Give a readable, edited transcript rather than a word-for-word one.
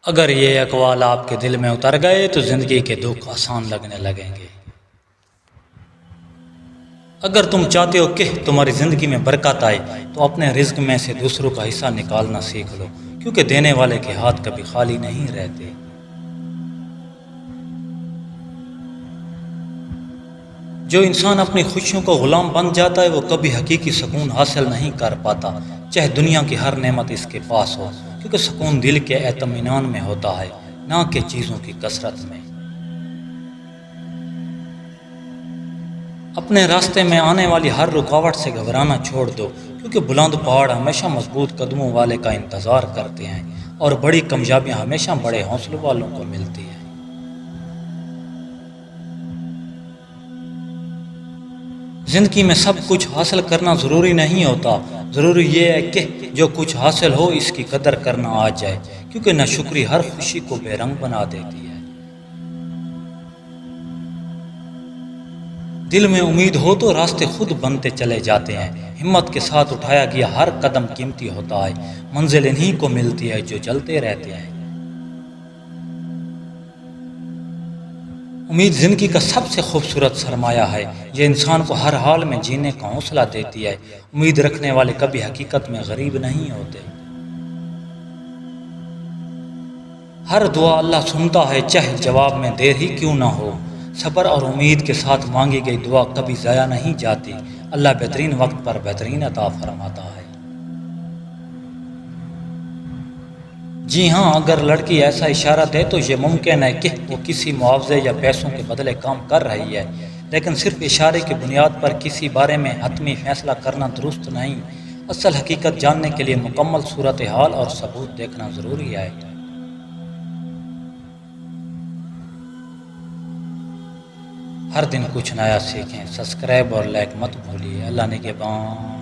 اگر یہ اقوال آپ کے دل میں اتر گئے تو زندگی کے دکھ آسان لگنے لگیں گے۔ اگر تم چاہتے ہو کہ تمہاری زندگی میں برکت آئے تو اپنے رزق میں سے دوسروں کا حصہ نکالنا سیکھ لو، کیونکہ دینے والے کے ہاتھ کبھی خالی نہیں رہتے۔ جو انسان اپنی خوشیوں کا غلام بن جاتا ہے وہ کبھی حقیقی سکون حاصل نہیں کر پاتا، چاہے دنیا کی ہر نعمت اس کے پاس ہو، کیونکہ سکون دل کے اطمینان میں ہوتا ہے، نہ کہ چیزوں کی کثرت میں۔ اپنے راستے میں آنے والی ہر رکاوٹ سے گھبرانا چھوڑ دو، کیونکہ بلند پہاڑ ہمیشہ مضبوط قدموں والے کا انتظار کرتے ہیں، اور بڑی کامیابیاں ہمیشہ بڑے حوصلوں والوں کو ملتی ہیں۔ زندگی میں سب کچھ حاصل کرنا ضروری نہیں ہوتا، ضروری یہ ہے کہ جو کچھ حاصل ہو اس کی قدر کرنا آ جائے، کیونکہ ناشکری ہر خوشی کو بے رنگ بنا دیتی ہے۔ دل میں امید ہو تو راستے خود بنتے چلے جاتے ہیں، ہمت کے ساتھ اٹھایا گیا ہر قدم قیمتی ہوتا ہے، منزل انہی کو ملتی ہے جو چلتے رہتے ہیں۔ امید زندگی کا سب سے خوبصورت سرمایہ ہے، یہ انسان کو ہر حال میں جینے کا حوصلہ دیتی ہے۔ امید رکھنے والے کبھی حقیقت میں غریب نہیں ہوتے۔ ہر دعا اللہ سنتا ہے، چاہے جواب میں دیر ہی کیوں نہ ہو۔ صبر اور امید کے ساتھ مانگی گئی دعا کبھی ضائع نہیں جاتی، اللہ بہترین وقت پر بہترین عطا فرماتا ہے۔ جی ہاں، اگر لڑکی ایسا اشارہ دے تو یہ ممکن ہے کہ وہ کسی معاوضے یا پیسوں کے بدلے کام کر رہی ہے، لیکن صرف اشارے کی بنیاد پر کسی بارے میں حتمی فیصلہ کرنا درست نہیں۔ اصل حقیقت جاننے کے لیے مکمل صورتحال اور ثبوت دیکھنا ضروری ہے۔ ہر دن کچھ نیا سیکھیں، سبسکرائب اور لائک مت بھولیے۔ اللہ نگہبان۔